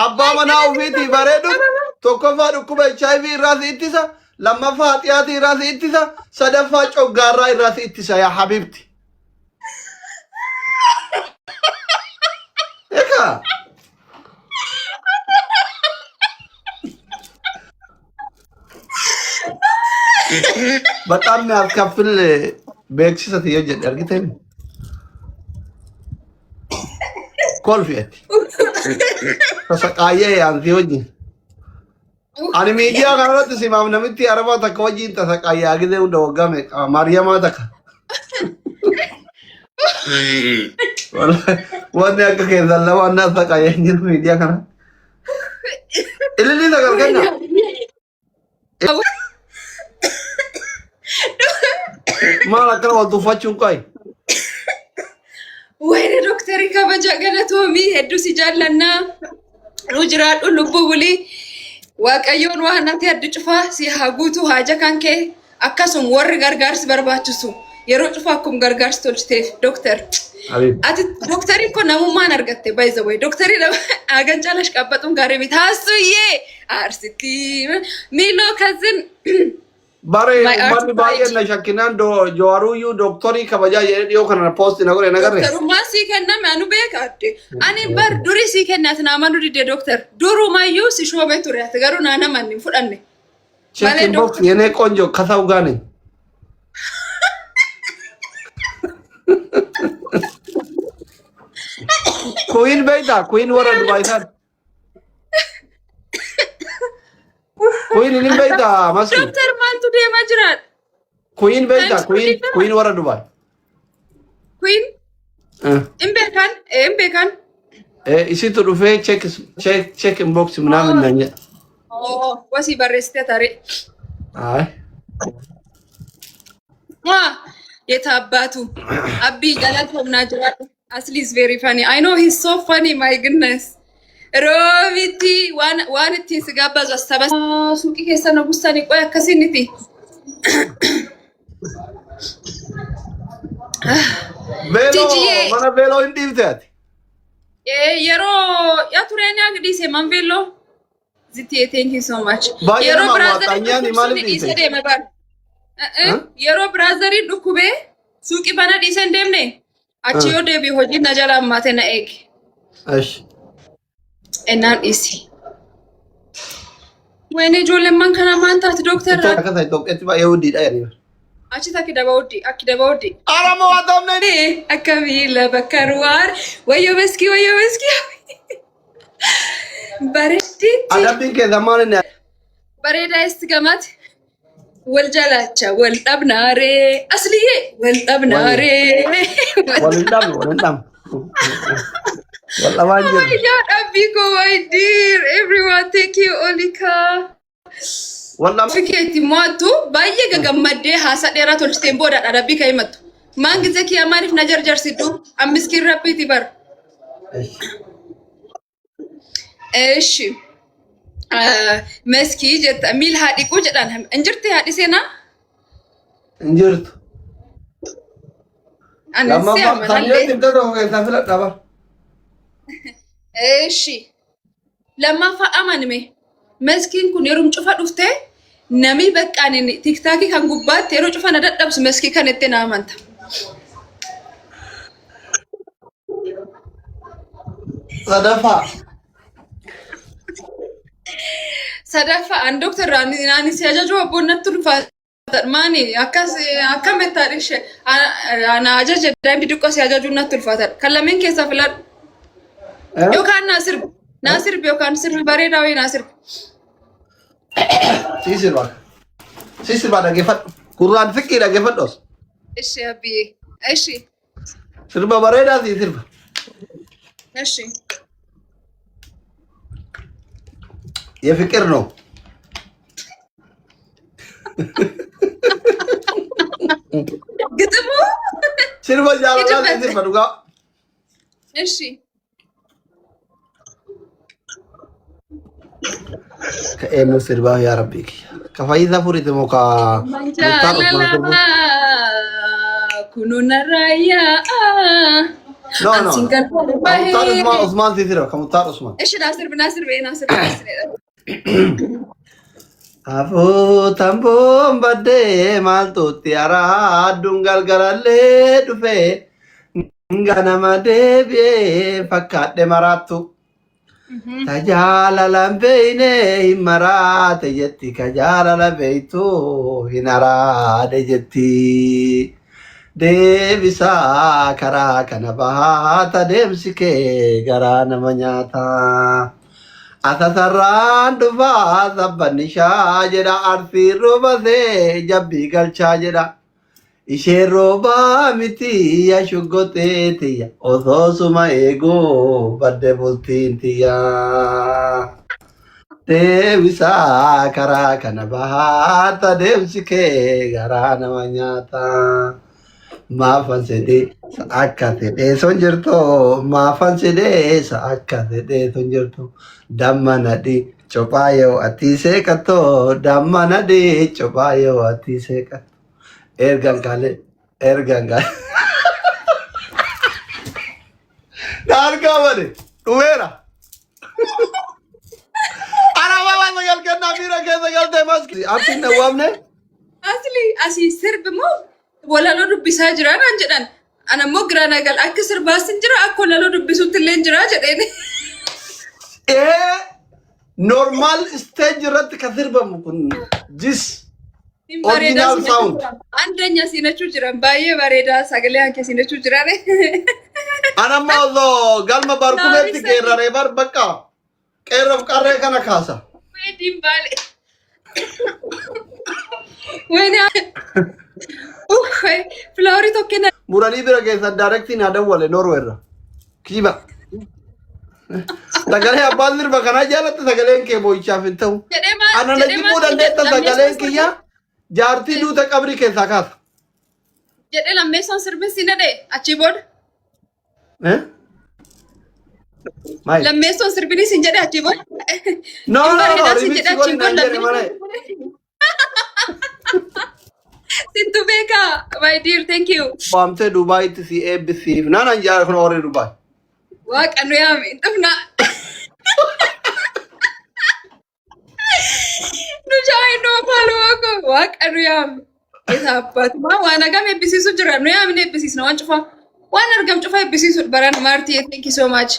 Abbaa manaa ofiitii bareedu tokkoffaa dhukkuba HIV irraa si ittisa, lammaffaa haxiyaatii irraa si ittisa, sadaffaa coggaarraa irraa si ittisa yaa habibti. Egaa በጣም የሚያስከፍል beeksisa yoo jedhe argitee kolfi'etti tasaqaayee yaanti wajjin ani miidiyaa kanarratti simaaf namitti arabaa takka wajjin tasaqaayee agizee hunda waggaa meeqa maariyamaa takka wanni akka keessan lama annaa tasaqaayee hin jiru miidiyaa kana ililii sagal kenna maal akkana wal tuffachuun qoy wayne doktari kabaja galatoomii hedduu si jaallannaa nu jiraadhu lubbuu bulii waaqayyoon waan ati addu cufaa si haa guutuu haaja kan kee akkasum warri gargaarsi barbaachisu yeroo cufaa akkum gargaarsi tolchiteef doktar ati doktariin kun namummaan argatte by the way doktari agan caalash qabbaxuun gaarii miti haasuyyee aarsitti miiloo kazin bare ummanni baay'een na shakkinaan jawaaruyyuu doktorii kabajaa jedhee dhiyoo kana poosti na godhe nagarre doktarummaa sii kenname anu beekaadde ani bar durii sii kennaati nama nu didde doktar durumayyuu si shoobee ture ati garuu naa namanni fudhanne check box yenee qonjo kasaw gaane queen beita queen warra dubai san queen ini beita maski doktor mantu deema jiraad queen beita queen warra dubai queen imbekan isitu dhufe check box ምናምን ነኝ wasi barreessite tare አይ የታባቱ አቢ ገለቶምና jiraad Asli is very funny. I know he's so funny, my goodness. Roviti, one it is gabas was sabas. Suki kesa na bustani ko akasiniti. Velo, mana velo hindi that. Yero, ya turenya gidi se man velo. Ziti, thank you so much. Yero brother, Yero brother, dukube. Suki bana disendemne. Achiyo debi hoji najala mate na egi. Ash. Enan isi. Wene jole man kana manta ati doktor ra. Taka sai tokketti ba yahudi da yani. Achi taki dabawdi. Aramo adamne Ne akamila bakarwar. Wayo beski. Baretti. Adabin ke zaman ne. Bareda istigamat. wal jalacha wal dabnare asliye wal dabnare wal dam wal awanjir ya abiko my dear everyone thank you Olika wal fiketi motu baye gagamade hasa dera tolchite boda adabi kaymatu mangize ki amarif najarjar sidu amiskir rapiti bar eshi مسكي جت أميل هادي كوجد أنا انجرت هادي سينا انجرت أنا لما خليت تبدأ كذا فلا تبا إيشي لما فأمان مي مسكين كن يروم شوفا دفته نمي بك أنا تيك تاكي كان جوبات يروم شوفا ندت لبس مسكي كان يتنا أمانتا Sadafa an doktor ani si ajaju abonnattu dhufaa maani akka metaadhishe ana ajaja daandi duqqo si ajaju nattu dhufaa kallameen keessa filadhu yookaan naasir yookaan sirbi bareedaa wayii naasir sisirba dhaggeeffadhu gurraan fiqqii dhaggeeffadhos ishi abbii ishi sirba bareedaa si sirba ishi የፍቅር ነው ግጥሙ ስርባ ጃላላ ሲፈዱጋ እሺ ከኤም ስርባ ያ ረቢ ከፋይዛ ፉሪት ሞካ ኩኑና ራያ No, no, Ansin no. kan Kamutar bahe. Usman Titira, Kamutar Usman. Ishi Nasir be Nasir. Afu tambum badde maltu tiara dungal garalle dufe ganama deebi'e fakkaadhe maraattu tajaajila beeyne hin maraate jetti tajaajila beeytu hin araade jetti deebisaa karaa kana bahaata deemsi kee garaa nama nyaata. Asasarraan dhufaa sabbannishaa jedha arsiin roobasee jabbii galchaa jedha. Isheen roobaa miti ashuggotee tiyya osoo suma eeguu badde bultiin tiyya. Deebisaa karaa kana bahaata deemsi kee garaa nama nyaata. Maafan sedee akka fedhee son jirtu maafan sedee akka fedhee son jirtu damma nadhii cophaa yoo ati seeqattu damma nadhii cophaa yoo ati seeqattu. Ergan kale. Darga bade. Duera. Ana baba sagal kenna mira ke sagal te maski. Apin na wamne? Asli asi sirb mo wala lo dubbisa jira nan jedhan. Ana mo grana gal akka sirbaasin jira akka wala lo dubbisutti illee jira jedheen. Normal stage rat ka sirbamu kun jis. Original sound. Andanya sinachu jiran baay'ee bareeda sagalee hanke sinachu jiran. Anamma allo galma barkumetti qeerrare bar bakka qeerraf qarree kana kaasa. Weedin baale. Weena. Flower tokkina. Muranii bira keessa directly na dawwale Norweerra. Kiba. Sagalee abbaan sirba kana jaalatti sagaleen kee boo'ichaaf hin ta'u. Ana najjibuu dandeetta sagaleen kiyya. Jaartii duuta qabri keessaa kaasa. Jedhee lammeessoon sirbisi na dhee achii booda. Lammeessoon sirbini sin jedhe achii booda. No, remixi godhi naan jedhe malee. Sintu beekaa, my dear, thank you. Waamtee Dubaayitti si eebbisiif naan jaara kun warri Dubaay. Waaqa nu yaame dhufna. Nu jaayee nu afaan waaqo waaqa nu yaame. Isa abbaatuma waan hagam eebbisiisu jira nu yaamne eebbisiisna waan cufaa waan argam cufaa eebbisiisu baran maartii thank you so much.